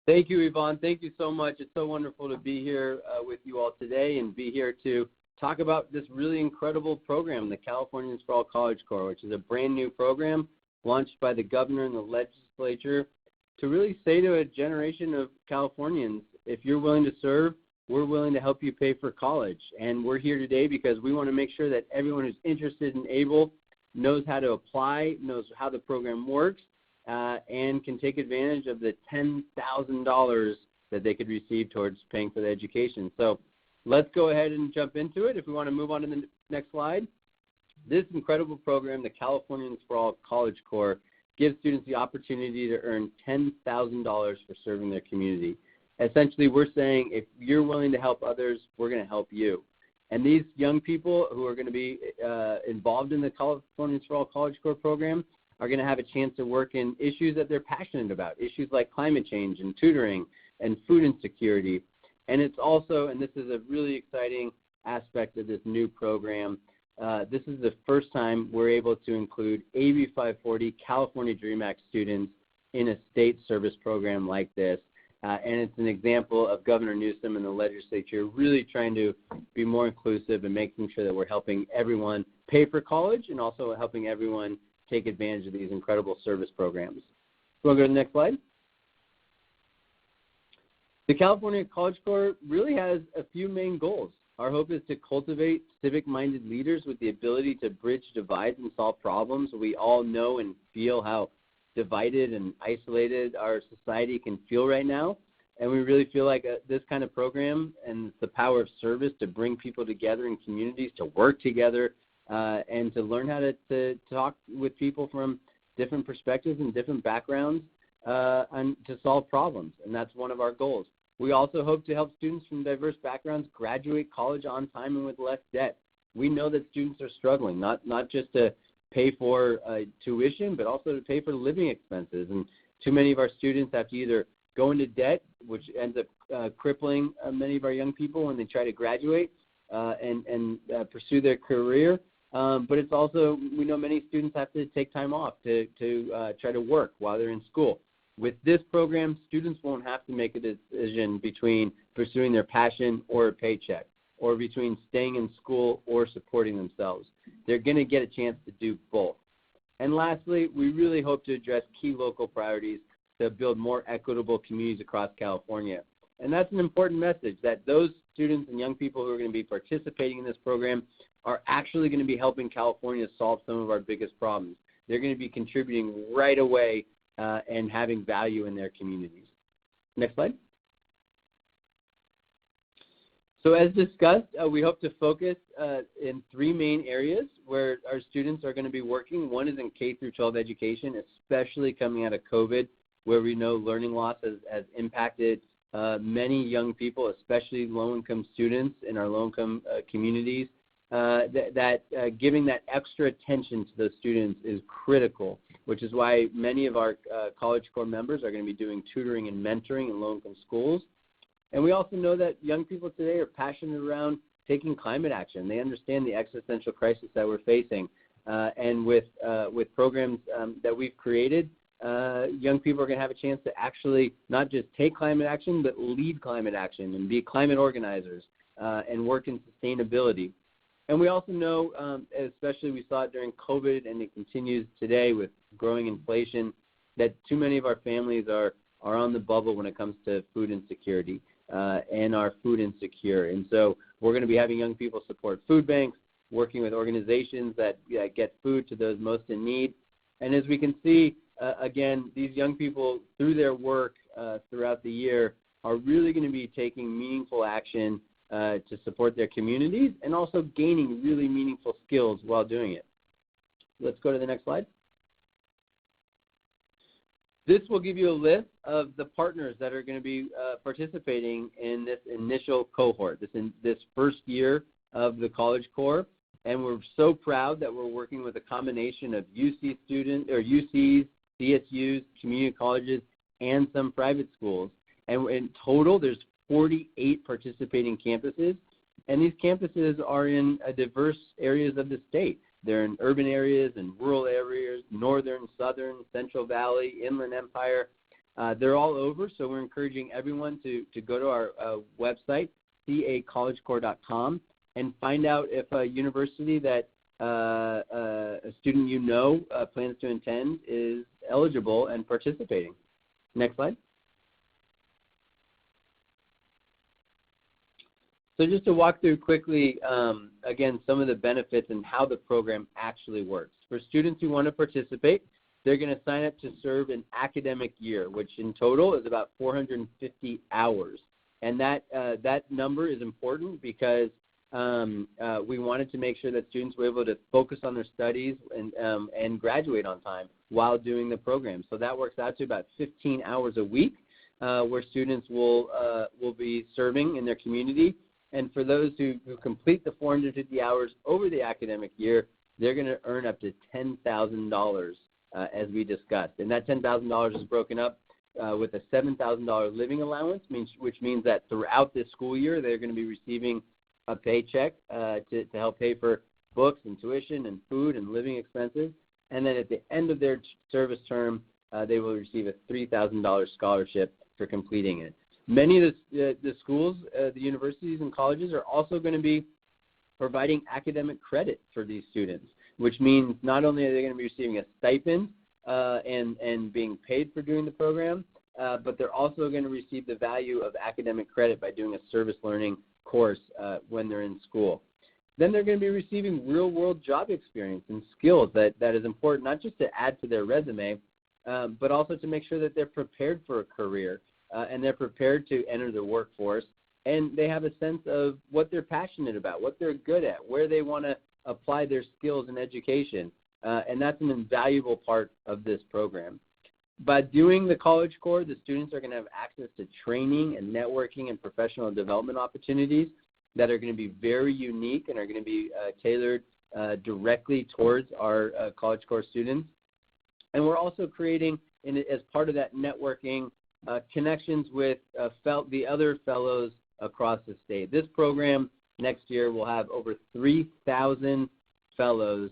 Thank you, Yvonne. Thank you so much. It's so wonderful to be here with you all today and be here to talk about this really incredible program, the Californians for All College Corps, which is a brand new program launched by the governor and the legislature to really say to a generation of Californians, if you're willing to serve, we're willing to help you pay for college. And we're here today because we want to make sure that everyone who's interested and able knows how to apply, knows how the program works, and can take advantage of the $10,000 that they could receive towards paying for the education. So let's go ahead and jump into it. If we want to move on to the next slide. This incredible program, the Californians for All College Corps, gives students the opportunity to earn $10,000 for serving their community. Essentially, we're saying if you're willing to help others, we're going to help you. And these young people who are going to be involved in the Californians for All College Corps program are going to have a chance to work in issues that they're passionate about, issues like climate change and tutoring and food insecurity. And it's also, and this is a really exciting aspect of this new program, this is the first time we're able to include AB 540 California Dream Act students in a state service program like this. And it's an example of Governor Newsom and the legislature really trying to be more inclusive and making sure that we're helping everyone pay for college and also helping everyone take advantage of these incredible service programs. We'll go to the next slide. The California College Corps really has a few main goals. Our hope is to cultivate civic-minded leaders with the ability to bridge divides and solve problems. We all know and feel how divided and isolated our society can feel right now. And we really feel like this kind of program and the power of service to bring people together in communities, to work together, and to learn how to talk with people from different perspectives and different backgrounds and to solve problems. And that's one of our goals. We also hope to help students from diverse backgrounds graduate college on time and with less debt. We know that students are struggling, not just to pay for tuition, but also to pay for living expenses. And too many of our students have to either go into debt, which ends up crippling many of our young people when they try to graduate and pursue their career. But it's also, we know many students have to take time off to try to work while they're in school. With this program, students won't have to make a decision between pursuing their passion or a paycheck, or between staying in school or supporting themselves. They're going to get a chance to do both. And lastly, we really hope to address key local priorities to build more equitable communities across California. And that's an important message, that those students and young people who are going to be participating in this program are actually going to be helping California solve some of our biggest problems. They're going to be contributing right away and having value in their communities. Next slide. So as discussed, we hope to focus in three main areas where our students are going to be working. One is in K-12 education, especially coming out of COVID, where we know learning loss has impacted many young people, especially low-income students in our low-income communities. Giving that extra attention to those students is critical, which is why many of our College Corps members are going to be doing tutoring and mentoring in low-income schools. And we also know that young people today are passionate around taking climate action. They understand the existential crisis that we're facing. And with programs that we've created, young people are going to have a chance to actually not just take climate action, but lead climate action and be climate organizers and work in sustainability. And we also know, especially we saw it during COVID and it continues today with growing inflation, that too many of our families are on the bubble when it comes to food insecurity and are food insecure. And so we're going to be having young people support food banks, working with organizations that get food to those most in need. And as we can see, again, these young people, through their work throughout the year, are really going to be taking meaningful action to support their communities and also gaining really meaningful skills while doing it. Let's go to the next slide. This will give you a list of the partners that are going to be participating in this initial cohort, this first year of the College Corps. And we're so proud that we're working with a combination of UC students, or UCs, CSUs, community colleges, and some private schools. And in total, there's 48 participating campuses, and these campuses are in diverse areas of the state. They're in urban areas and rural areas, northern, southern, Central Valley, Inland Empire, They're all over, so we're encouraging everyone to go to our website, cacollegecorps.com, and find out if a university that a student you know plans to attend is eligible and participating. Next slide. So just to walk through quickly, again, some of the benefits and how the program actually works. For students who want to participate, they're going to sign up to serve an academic year, which in total is about 450 hours. And that number is important because we wanted to make sure that students were able to focus on their studies and graduate on time while doing the program. So that works out to about 15 hours a week where students will be serving in their community. And for those who complete the 450 hours over the academic year, they're going to earn up to $10,000 as we discussed. And that $10,000 is broken up with a $7,000 living allowance, which means that throughout this school year, they're going to be receiving a paycheck to help pay for books and tuition and food and living expenses. And then at the end of their service term, they will receive a $3,000 scholarship for completing it. Many of the schools, the universities and colleges are also going to be providing academic credit for these students, which means not only are they going to be receiving a stipend and being paid for doing the program, but they're also going to receive the value of academic credit by doing a service learning course when they're in school. Then they're going to be receiving real-world job experience and skills that is important, not just to add to their resume, but also to make sure that they're prepared for a career and they're prepared to enter the workforce, and they have a sense of what they're passionate about, what they're good at, where they want to apply their skills in education, and that's an invaluable part of this program. By doing the College Corps, the students are going to have access to training and networking and professional development opportunities that are going to be very unique and are going to be tailored directly towards our College Corps students. And we're also creating, as part of that networking, connections with the other fellows across the state. This program next year will have over 3,000 fellows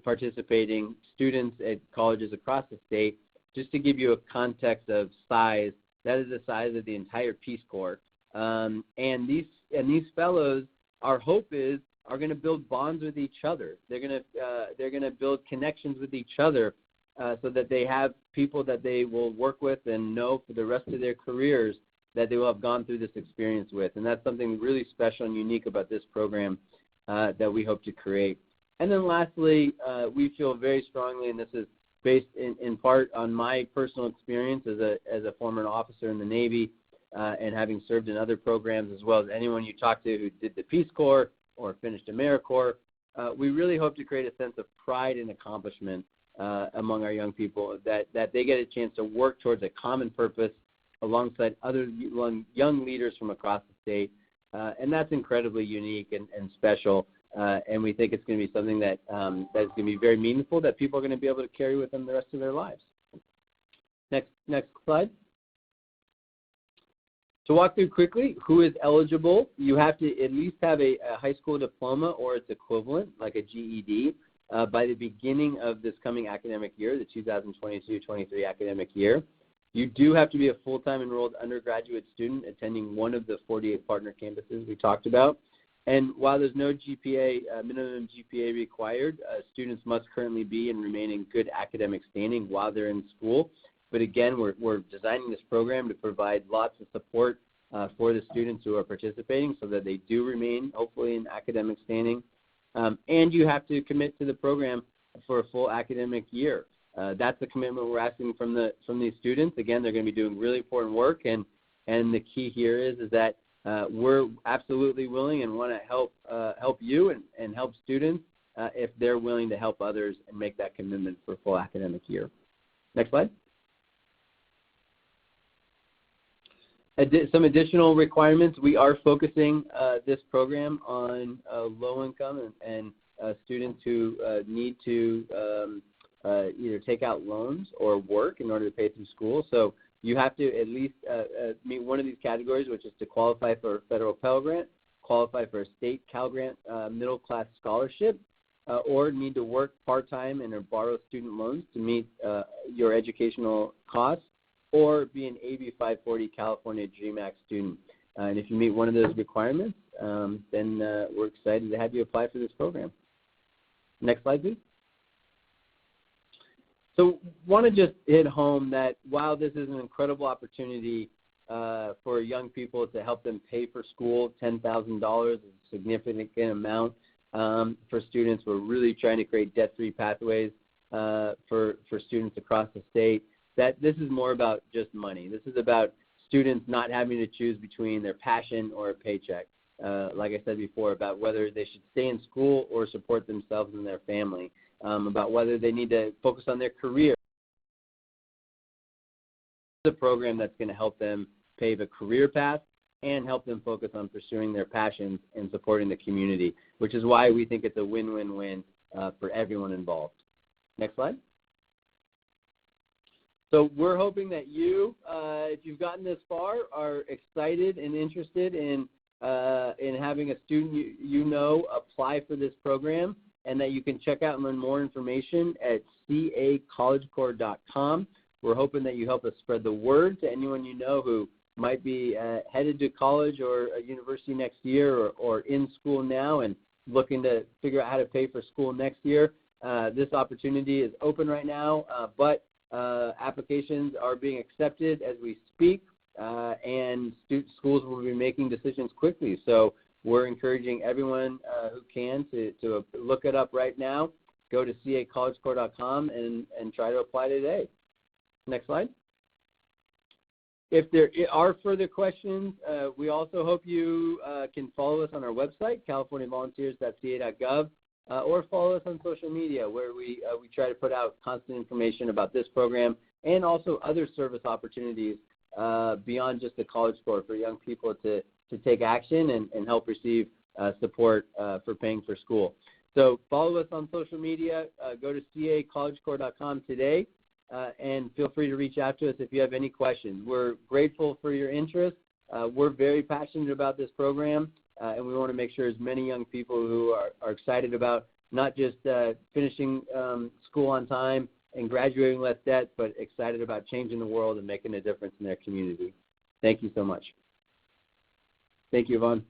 participating, students at colleges across the state. Just to give you a context of size, that is the size of the entire Peace Corps. And these fellows, our hope is, are going to build bonds with each other. They're going to build connections with each other so that they have people that they will work with and know for the rest of their careers that they will have gone through this experience with. And that's something really special and unique about this program that we hope to create. And then lastly, we feel very strongly, and this is based in part on my personal experience as a former officer in the Navy and having served in other programs, as well as anyone you talk to who did the Peace Corps or finished AmeriCorps, we really hope to create a sense of pride and accomplishment among our young people, that they get a chance to work towards a common purpose alongside other young leaders from across the state. And that's incredibly unique and special. And we think it's going to be something that's going to be very meaningful, that people are going to be able to carry with them the rest of their lives. Next slide. To walk through quickly, who is eligible, you have to at least have a high school diploma or its equivalent, like a GED, by the beginning of this coming academic year, the 2022-23 academic year. You do have to be a full-time enrolled undergraduate student attending one of the 48 partner campuses we talked about. And while there's no minimum GPA required, students must currently be and remain in good academic standing while they're in school. But again, we're designing this program to provide lots of support for the students who are participating so that they do remain, hopefully, in academic standing. And you have to commit to the program for a full academic year. That's the commitment we're asking from these students. Again, they're going to be doing really important work, and the key here is that we're absolutely willing and want to help you and help students if they're willing to help others and make that commitment for a full academic year. Next slide. Some additional requirements. We are focusing this program on low income and students who need to either take out loans or work in order to pay through school. So you have to at least meet one of these categories, which is to qualify for a federal Pell Grant, qualify for a state Cal Grant middle class scholarship, or need to work part-time and or borrow student loans to meet your educational costs. or be an AB 540 California Dream Act student. And if you meet one of those requirements, then we're excited to have you apply for this program. Next slide, please. So want to just hit home that while this is an incredible opportunity for young people to help them pay for school, $10,000 is a significant amount for students. We're really trying to create debt-free pathways for students across the state. That this is more about just money. This is about students not having to choose between their passion or a paycheck. Like I said before, about whether they should stay in school or support themselves and their family, about whether they need to focus on their career. It's a program that's going to help them pave a career path and help them focus on pursuing their passions and supporting the community, which is why we think it's a win-win-win for everyone involved. Next slide. So we're hoping that you, if you've gotten this far, are excited and interested in having a student you know apply for this program, and that you can check out and learn more information at cacollegecorps.com. We're hoping that you help us spread the word to anyone you know who might be headed to college or a university next year, or in school now and looking to figure out how to pay for school next year. This opportunity is open right now, but applications are being accepted as we speak, and schools will be making decisions quickly. So we're encouraging everyone who can to look it up right now. Go to cacollegecorps.com and try to apply today. Next slide. If there are further questions, we also hope you can follow us on our website, californiavolunteers.ca.gov, or follow us on social media, where we try to put out constant information about this program and also other service opportunities beyond just the College Corps for young people to take action and help receive support for paying for school. So follow us on social media. Go to cacollegecorps.com today, and feel free to reach out to us if you have any questions. We're grateful for your interest. We're very passionate about this program, and we want to make sure as many young people who are excited about not just finishing school on time and graduating less debt, but excited about changing the world and making a difference in their community. Thank you so much. Thank you, Yvonne.